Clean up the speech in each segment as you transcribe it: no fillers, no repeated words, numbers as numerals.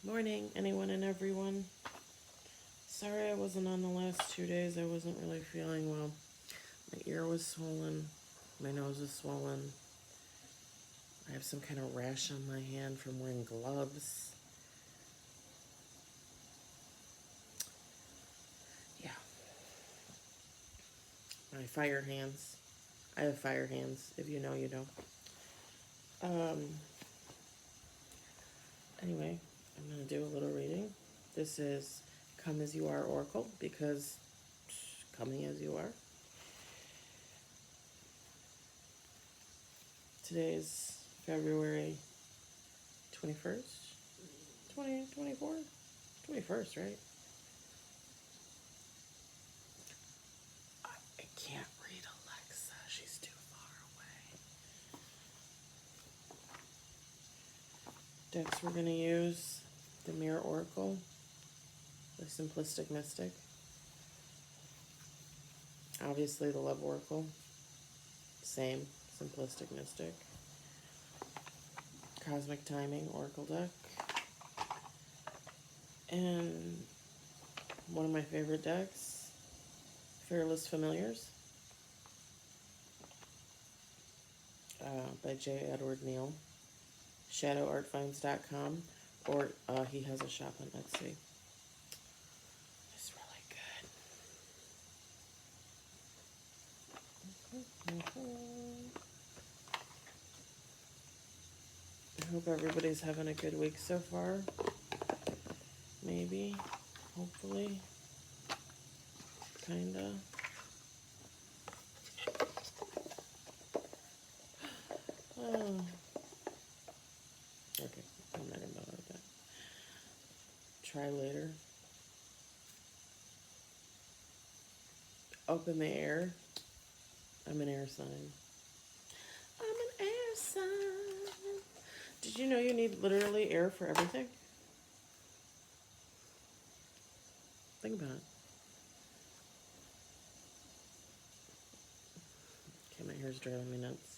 Morning, anyone and everyone. Sorry I wasn't on the last 2 days. I wasn't really feeling well. My ear was swollen. My nose is swollen. I have some kind of rash on my hand from wearing gloves. Yeah. My fire hands. I have fire hands. If you know, you know. Um, anyway, I'm going to do a little reading. This is Come As You Are Oracle because coming as you are. Today's February 21st, 2024? 21st, right? I can't read Alexa. She's too far away. Decks we're going to use the Mirror Oracle, the Simplistic Mystic, obviously the Love Oracle, same, Simplistic Mystic, Cosmic Timing Oracle deck, and one of my favorite decks, Fearless Familiars, by J. Edward Neal, shadowartfinds.com, or he has a shop on Etsy. It's really good. I hope everybody's having a good week so far. Maybe, hopefully, kinda. Oh. Okay, I'm not gonna bother with that. Try later. Up in the air. I'm an air sign. I'm an air sign. Did you know you need literally air for everything? Think about it. Okay, my hair's driving me nuts.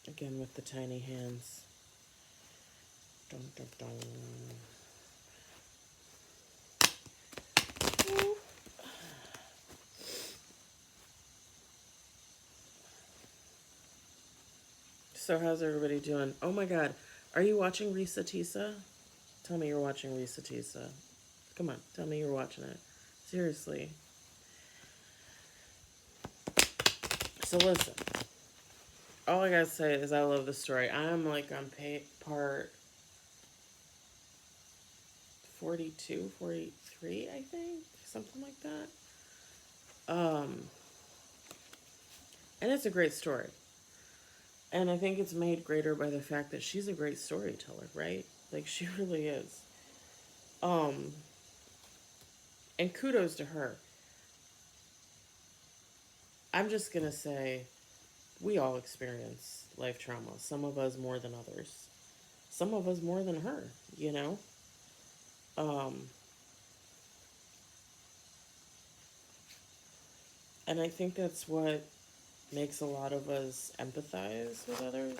Again with the tiny hands. Dun, dun, dun. So how's everybody doing? Oh my god, are you watching Risa Tisa? Tell me you're watching Risa Tisa. Come on, tell me you're watching it. Seriously. So listen, all I gotta say is I love the story. I'm like on part 42, 43, I think, something like that. And it's a great story. And I think it's made greater by the fact that she's a great storyteller, right? Like she really is. Um, and kudos to her. I'm just gonna say we all experience life trauma. Some of us more than others. Some of us more than her, you know? Um, and I think that's what makes a lot of us empathize with others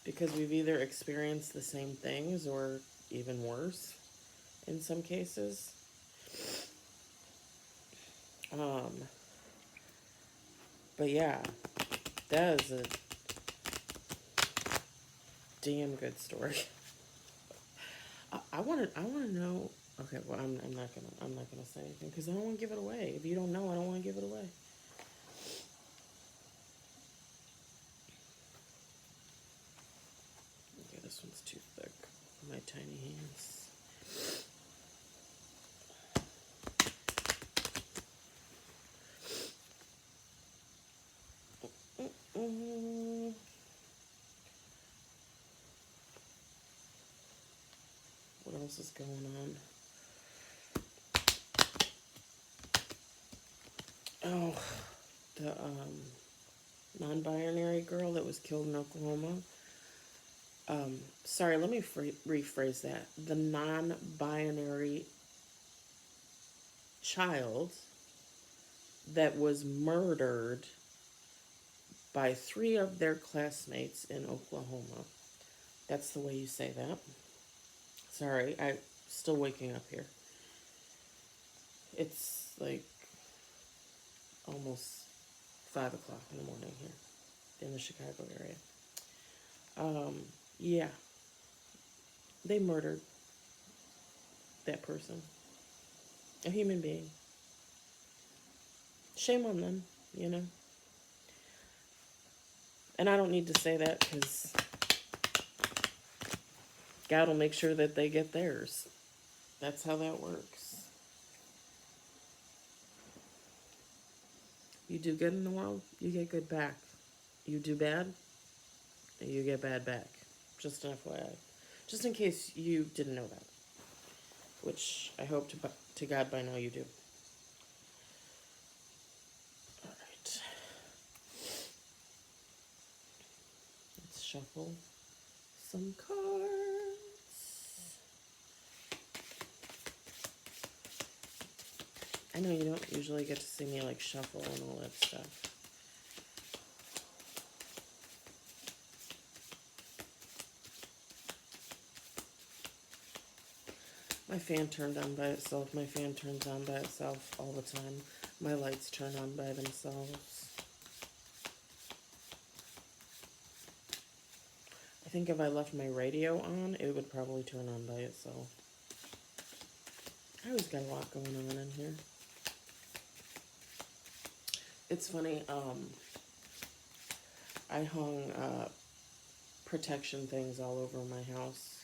because we've either experienced the same things or even worse in some cases. Um, but yeah, that is a damn good story. I want to know. Okay, well, I'm not gonna say anything because I don't want to give it away. If you don't know, I don't want to give it away. Okay, this one's too thick for my tiny hands. Mm-mm. What else is going on? Oh, the non-binary girl that was killed in Oklahoma. Sorry, let me rephrase that. The non-binary child that was murdered by 3 of their classmates in Oklahoma. That's the way you say that. Sorry, I'm still waking up here. It's like almost 5 o'clock in the morning here in the Chicago area. Yeah, they murdered that person, a human being. Shame on them, you know. And I don't need to say that because God will make sure that they get theirs. That's how that works. You do good in the world, you get good back. You do bad, you get bad back. Just an FYI. Just in case you didn't know that. Which I hope to God by now you do. Alright. Let's shuffle some cards. I know you don't usually get to see me like shuffle and all that stuff. My fan turned on by itself. My fan turns on by itself all the time. My lights turn on by themselves. I think if I left my radio on, it would probably turn on by itself. I always got a lot going on in here. It's funny, I hung protection things all over my house,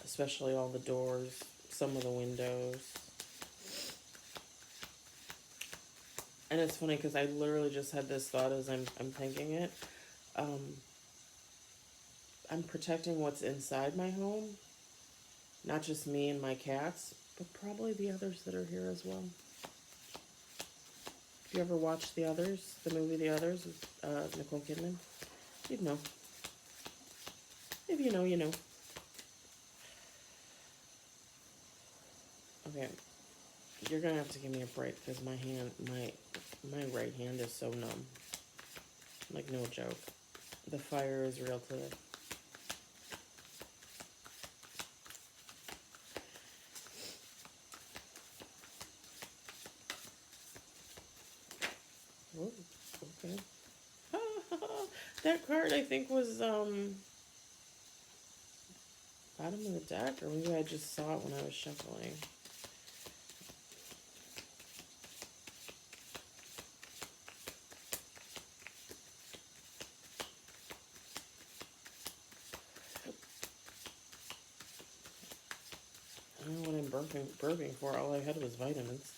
especially all the doors, some of the windows. And it's funny because I literally just had this thought as I'm thinking it. I'm protecting what's inside my home, not just me and my cats, but probably the others that are here as well. If you ever watched The Others, the movie The Others with Nicole Kidman, you'd know. If you know, you know. Okay, you're gonna have to give me a break because my right hand is so numb. Like, no joke. The fire is real today. Oh, okay. That card I think was bottom of the deck, or maybe I just saw it when I was shuffling. I don't know what I'm burping for. All I had was vitamins.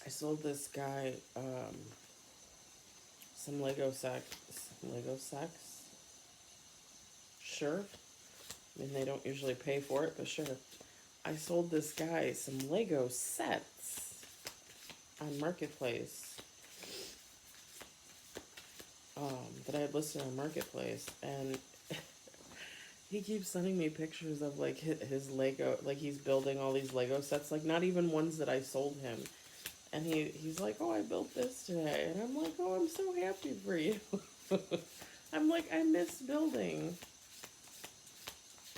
I sold this guy some Lego sets. Sure. I mean, they don't usually pay for it, but sure. I sold this guy some Lego sets on Marketplace. That I had listed on Marketplace, and he keeps sending me pictures of like his Lego, like he's building all these Lego sets, like not even ones that I sold him. And he's like, oh, I built this today. And I'm like, oh, I'm so happy for you. I'm like, I miss building.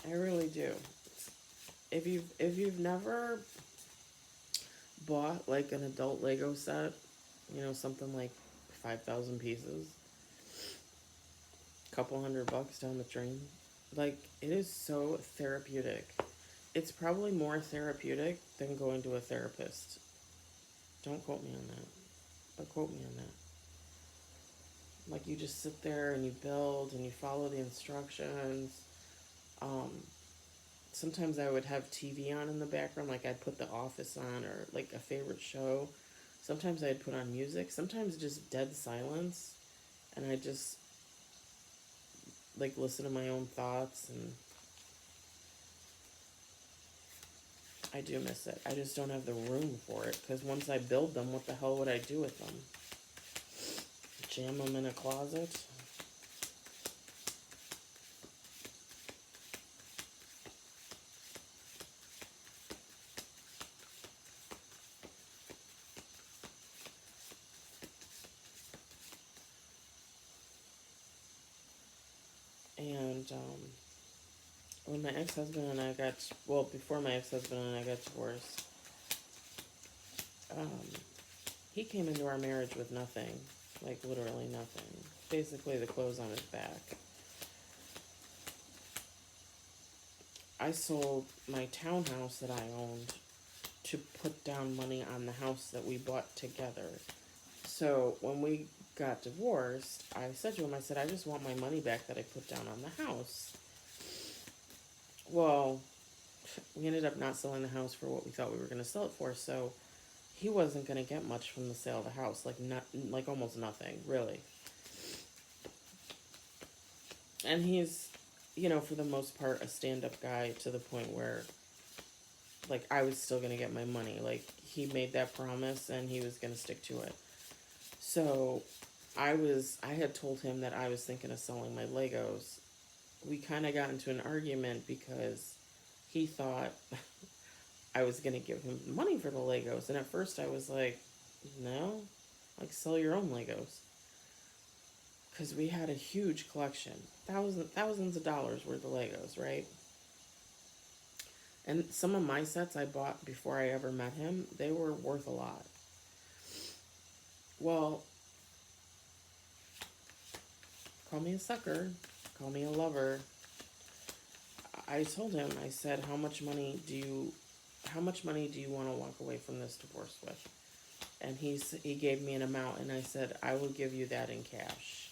I really do. If you've never bought like an adult Lego set, you know, something like 5,000 pieces, couple $100 down the drain, like, it is so therapeutic. It's probably more therapeutic than going to a therapist. Don't quote me on that, but quote me on that. Like, you just sit there and you build and you follow the instructions. Sometimes I would have TV on in the background, like I'd put The Office on or like a favorite show. Sometimes I'd put on music, sometimes just dead silence, and I just like listen to my own thoughts, and I do miss it. I just don't have the room for it, because once I build them, what the hell would I do with them? Jam them in a closet? And when my ex-husband and I got, well, before my ex-husband and I got divorced, um, he came into our marriage with nothing, like literally nothing. Basically, the clothes on his back. I sold my townhouse that I owned to put down money on the house that we bought together. So when we got divorced, I said to him, I said, I just want my money back that I put down on the house. Well, we ended up not selling the house for what we thought we were going to sell it for, so he wasn't going to get much from the sale of the house, like almost nothing, really. And he's, for the most part, a stand-up guy to the point where, like, I was still going to get my money. Like, he made that promise, and he was going to stick to it. So, I had told him that I was thinking of selling my Legos. We kind of got into an argument because he thought I was going to give him money for the Legos. And at first I was like, no, like, sell your own Legos. Because we had a huge collection, thousands of dollars worth of Legos, right? And some of my sets I bought before I ever met him, they were worth a lot. Well, call me a sucker, call me a lover. I told him, I said, how much money do you want to walk away from this divorce with? And he gave me an amount, and I said, I will give you that in cash.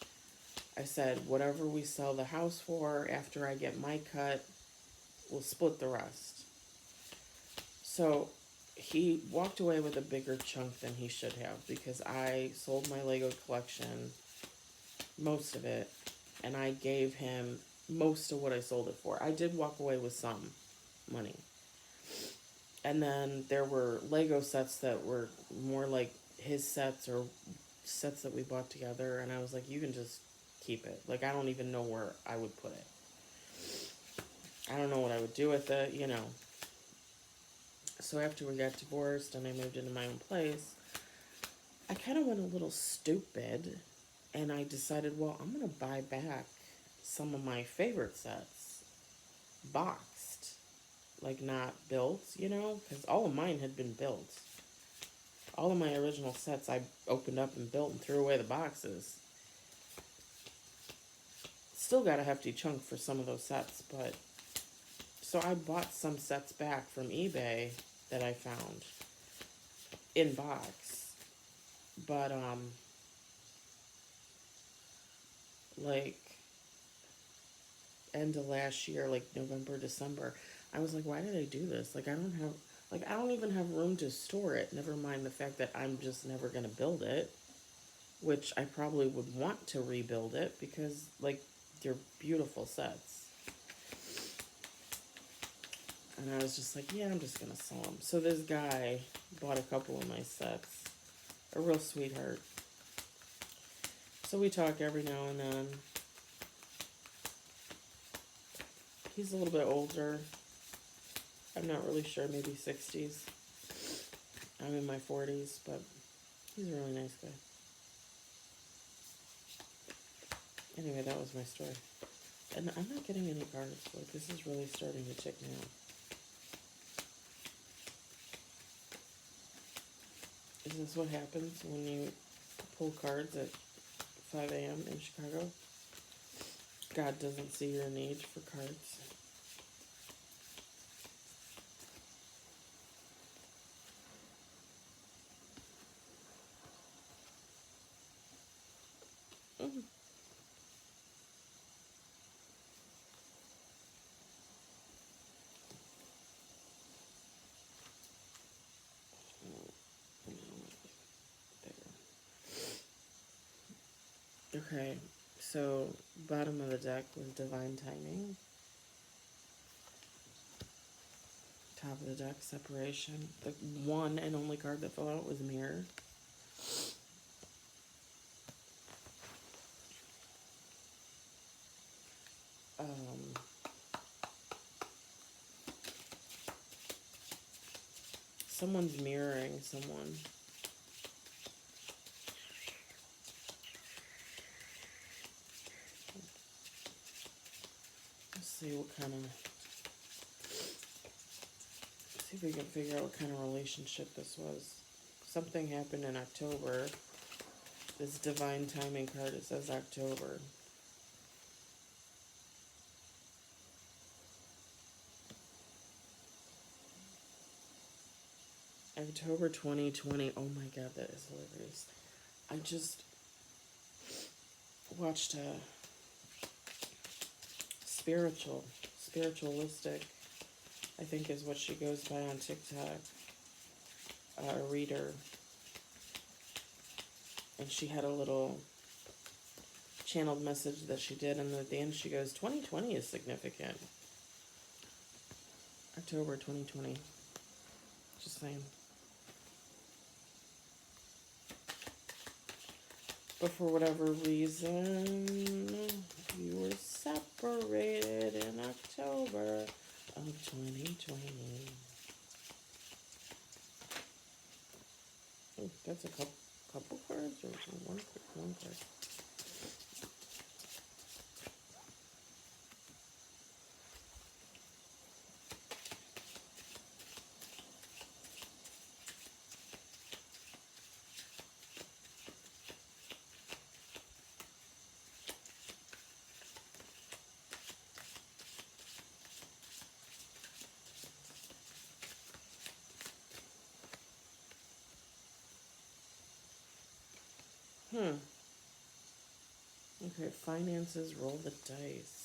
I said, whatever we sell the house for, after I get my cut, we'll split the rest. So he walked away with a bigger chunk than he should have, because I sold my Lego collection, most of it, and I gave him most of what I sold it for. I did walk away with some money. And then there were Lego sets that were more like his sets or sets that we bought together, and I was like, you can just keep it. Like, I don't even know where I would put it. I don't know what I would do with it, So after we got divorced and I moved into my own place, I kind of went a little stupid, and I decided, well, I'm going to buy back some of my favorite sets, boxed, like not built, because all of mine had been built. All of my original sets I opened up and built and threw away the boxes. Still got a hefty chunk for some of those sets, but so I bought some sets back from eBay that I found in box. But like end of last year, like November, December, I was like, why did I do this? Like, I don't even have room to store it. Never mind the fact that I'm just never going to build it, which I probably would want to rebuild it because, like, they're beautiful sets. And I was just like, yeah, I'm just going to sell them. So this guy bought a couple of my sets. A real sweetheart. So we talk every now and then. He's a little bit older. I'm not really sure, maybe 60s. I'm in my 40s, but he's a really nice guy. Anyway, that was my story. And I'm not getting any cards. Like, this is really starting to tick me off. Is this what happens when you pull cards at 5 a.m. in Chicago? God doesn't see your need for cards. Okay, so bottom of the deck was Divine Timing. Top of the deck, Separation. The one and only card that fell out was Mirror. Someone's mirroring someone. see what kind of, see if we can figure out what kind of relationship this was. Something happened in October. This divine timing card, it says October. October 2020. Oh my god, that is hilarious. I just watched a spiritualistic, I think is what she goes by on TikTok, a reader. And she had a little channeled message that she did, and at the end she goes, 2020 is significant. October 2020. Just saying. But for whatever reason, you were separated in October of 2020. Oh, that's a couple cards or one card? Okay, finances, roll the dice.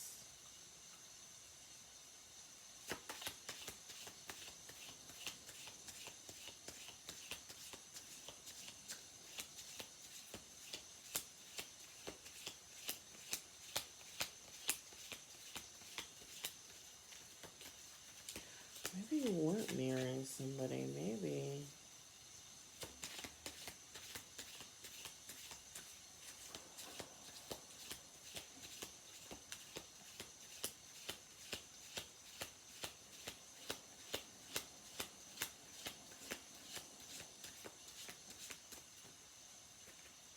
Maybe you weren't marrying somebody, maybe.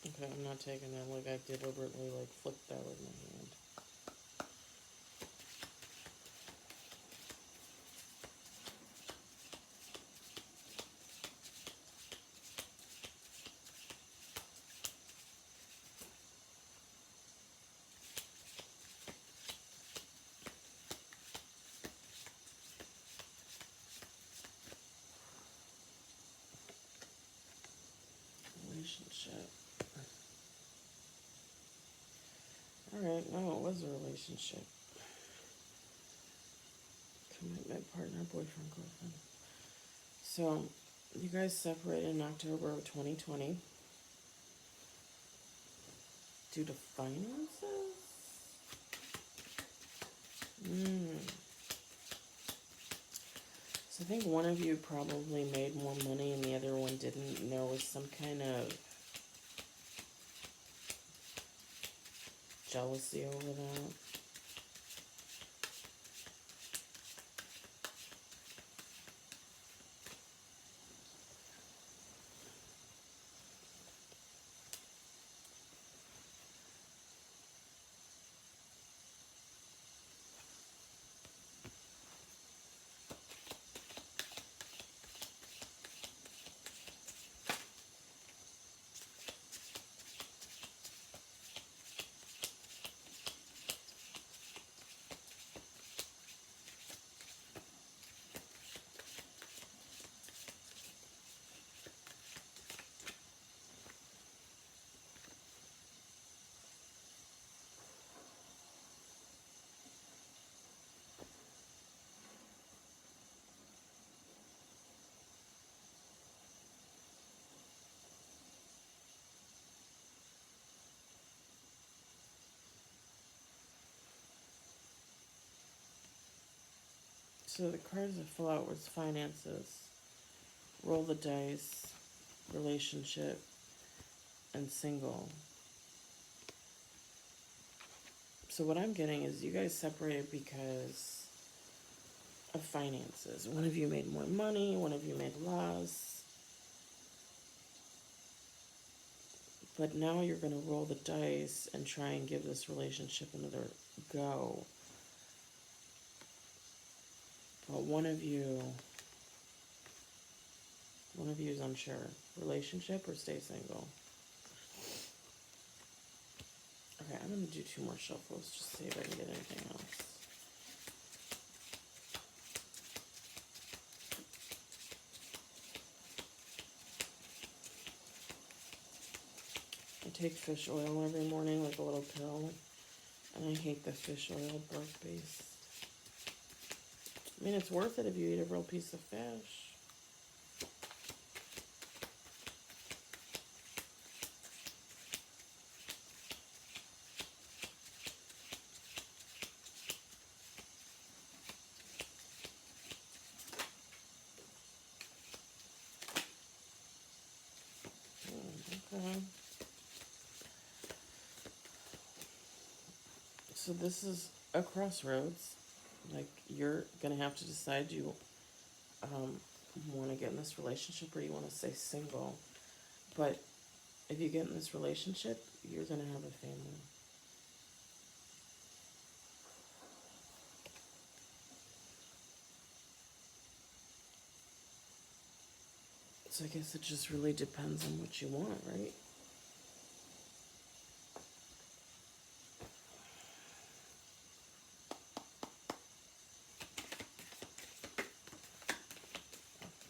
Okay, I'm not taking that. Like, I deliberately, like, flipped that with my hand. Relationship. Alright, no, it was a relationship. Commitment, partner, boyfriend, girlfriend. So, you guys separated in October of 2020 due to finances? So I think one of you probably made more money and the other one didn't, and there was some kind of jealousy over that. So the cards that fell out was finances, roll the dice, relationship, and single. So what I'm getting is you guys separated because of finances. One of you made more money, one of you made less. But now you're going to roll the dice and try and give this relationship another go. But one of you is unsure. Relationship or stay single? Okay, I'm going to do 2 more shuffles just to see if I can get anything else. I take fish oil every morning, like a little pill. And I hate the fish oil bark base. I mean, it's worth it if you eat a real piece of fish. Okay. So this is a crossroads. Like, you're going to have to decide you want to get in this relationship or you want to stay single. But if you get in this relationship, you're going to have a family. So I guess it just really depends on what you want, right?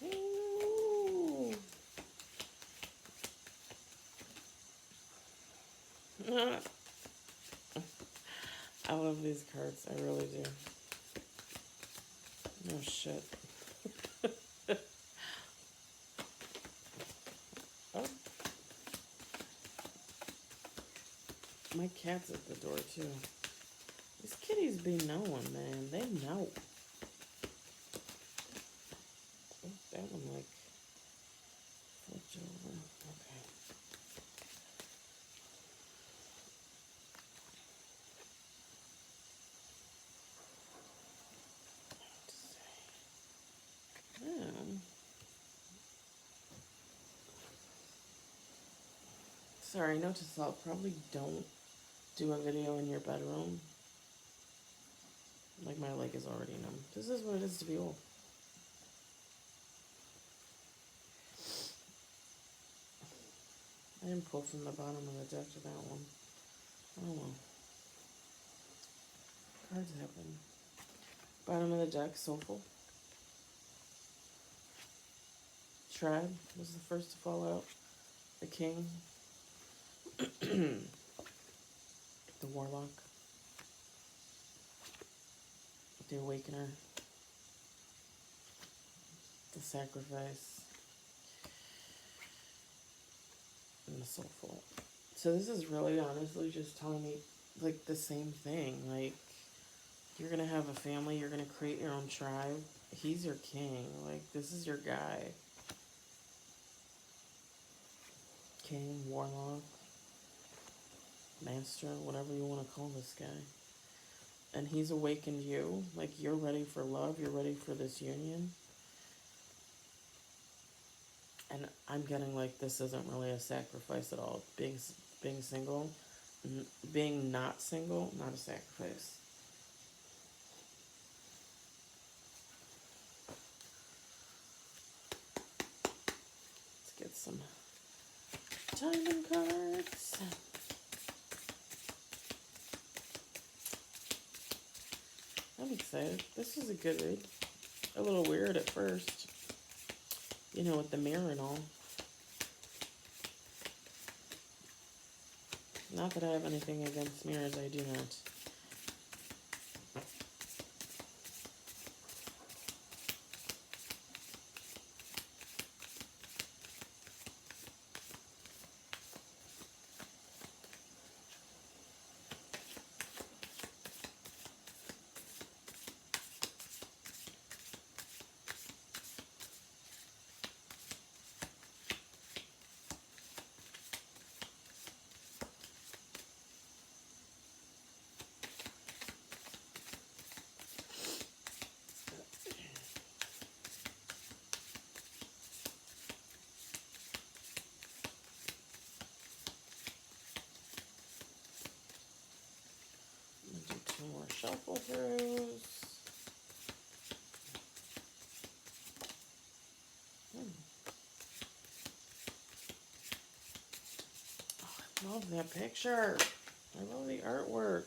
Ooh. I love these cards. I really do. No shit. Oh. My cat's at the door, too. These kitties be knowing, man. They know. Oh, that one, like, flipped over. Okay. Sorry, note to self, probably don't do a video in your bedroom. Like, my leg is already numb. This is what it is to be old. I didn't pull from the bottom of the deck to that one. Oh well. Cards happen. Bottom of the deck, Soulful. Tribe was the first to fall out. The King. The Warlock. The Awakener. The Sacrifice. And the Soulful. So this is really honestly just telling me, like, the same thing. Like, you're going to have a family. You're going to create your own tribe. He's your king. Like, this is your guy. King, Warlock, Master, whatever you want to call this guy. And he's awakened you. Like, you're ready for love. You're ready for this union. And I'm getting like this isn't really a sacrifice at all. Being single, being not single, not a sacrifice. Let's get some timing cards. I'm excited. This is a good read. A little weird at first. You know, with the mirror and all. Not that I have anything against mirrors, I do not. More shuffle throughs. love that picture. I love the artwork.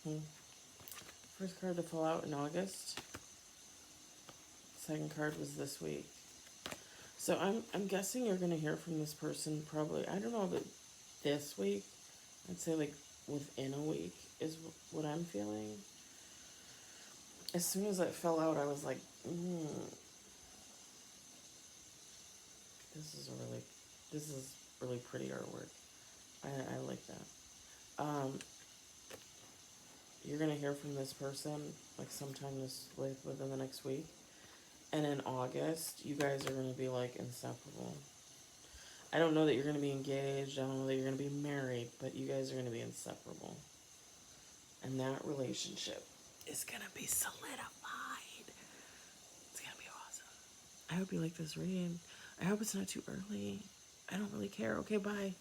Okay. First card to fall out in August. Second card was this week. So I'm guessing you're gonna hear from this person probably, I don't know if this week. I'd say like within a week is what I'm feeling. As soon as it fell out, I was like, this is really pretty artwork. I like that. You're gonna hear from this person like sometime within the next week, and in August, you guys are gonna be like inseparable. I don't know that you're gonna be engaged. I don't know that you're gonna be married, but you guys are gonna be inseparable, and that relationship is gonna be solidified. It's gonna be awesome. I hope you like this reading. I hope it's not too early. I don't really care. Okay, bye.